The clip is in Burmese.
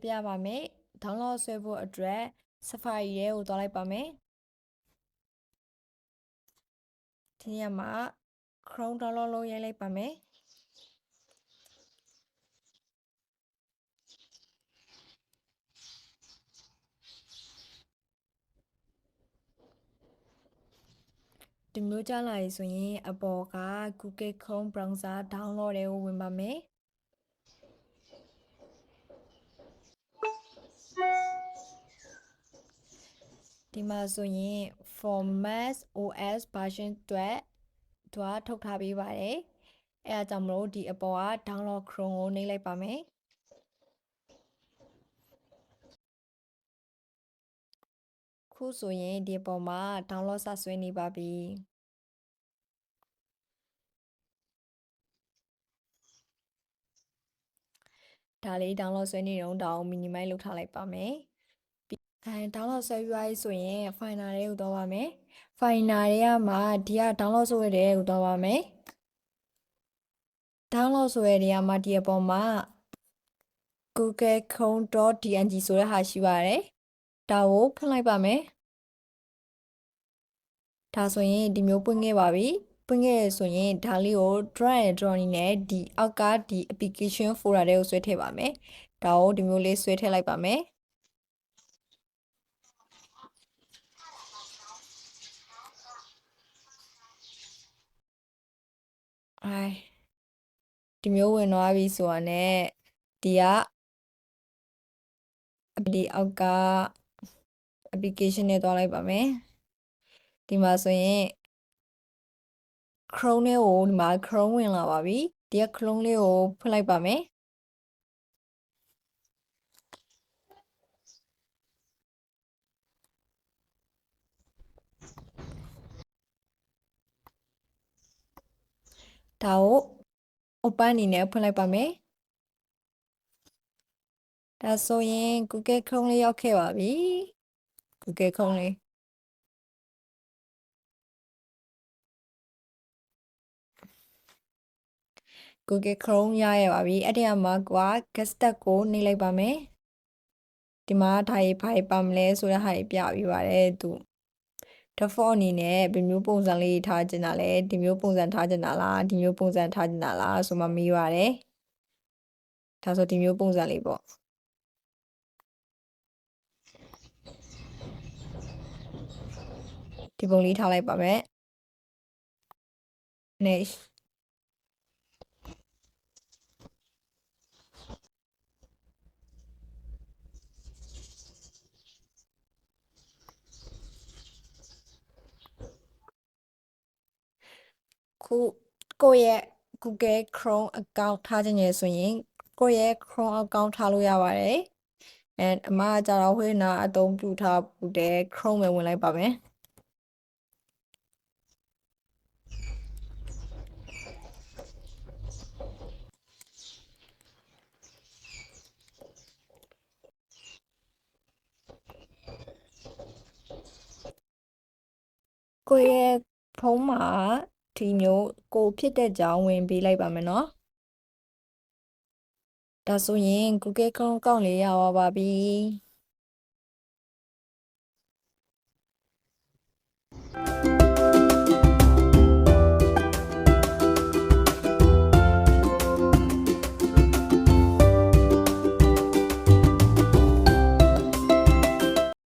ပြပါမယ်။ download ဆွဲဖို့အတွက် Safari ထဲကိုသွားလိုက်ပါမယ်။ဒီနေရာမှာ Chrome download လုပ်ရိုက်လိုက်ပါမယ်။ဒီမျိုးကြားလာပြီဆိုရင်အပေါ်က Google Chrome browser download ထဲကိုဝင်ပါမယ်။ဒီမှာဆိုရင် for Mac OS version အတွက်သူကထုတ်ထားပေးပါတယ်။အဲဒါကြောင့်မလို့ဒီအပေါ်က download Chrome ကိုနှိပ်လိုက်ပါမယ်။ခုဆိုရင်ဒီအပေါ်မှာ download စဆွဲနေပါပြီ။ဒါလေး download ဆွဲနေတော့ဒါကို minimize လုပ်ထားလိုက်ပါမယ်။ download ဆွဲပြီးသွားပြီဆိုရင် Finder ထဲကိုသွားပါမယ်။ Finder ထဲမှာဒီက download ဆိုတဲ့ထဲကိုသွားပါမယ်။ download ဆိုတဲ့နေရာမှာဒီအပေါ်မှာ google.chrome.dng ဆိုတဲ့ဟာရှိပါတယ်။ဒါကိုဖွင့်လိုက်ပါမယ်။ဒါဆိုရင်ဒီမျိုးပွင့်ခဲ့ပါပြီ။ပွင့်ခဲ့ရဆိုရင်ဒါလေးကို drag and drop နဲ့ဒီအောက်ကဒီ application folder ထဲကိုဆွဲထည့်ပါမယ်။ဒါကိုဒီမျိုးလေးဆွဲထည့်လိုက်ပါမယ်။ဒီမျိုးဝင်သွားပြီဆိုတာနဲ့ဒီကဒီအောက်က application နဲ့သွားလိုက်ပါမယ်။ဒီမှာဆိုရင် Chrome နဲ့ကိုဒီမှာ Chrome ဝင်လာပါပြီ။ဒီက Chrome လေးကိုဖွင့်လိုက်ပါမယ်။ဒါကို open အနေနဲ့ဖွင့်လိုက်ပါမယ်။ဒါဆိုရင် Google Chrome လေးရောက်ခဲ့ပါပြီ။ Google Chrome လေးGoogle Chrome ရရပါပြီ။အဲ့ဒီမှာက get start ကိုနှိပ်လိုက်ပါမယ်။ဒီမှာဒါရေးဘာပါမလဲဆိုတဲ့ဟာပြပြီးပါတယ်သူ default အနေနဲ့ဘယ်မျိုးပုံစံလေးထားချင်တာလဲဒီမျိုးပုံစံထားချင်တာလားဒီမျိုးပုံစံထားချင်တာလားဆိုမှမေးပါတယ်။ဒါဆိုဒီမျိုးပုံစံလေးပေါ့ဒီပုံလေးထားလိုက်ပါမယ်။ nextခုကိုယ့်ရဲ့ Google Chrome account ထားခြင်းရယ်ဆိုရင်ကိုယ့်ရဲ့ Chrome account ထားလို့ရပါတယ်။အမကကြတော့ဝေးနာအသုံးပြုထားတဲ့ Chrome ပဲဝင်လိုက်ပါမယ်။ကိုယ့်ရဲ့ဖုန်းမှာဒီမျိုးကိုဖြစ်တဲ့ကြောင်းဝင်ပေးလိုက်ပါမယ်နော်။ဒါဆိုရင် Google Chrome account လေးရပါပြီ။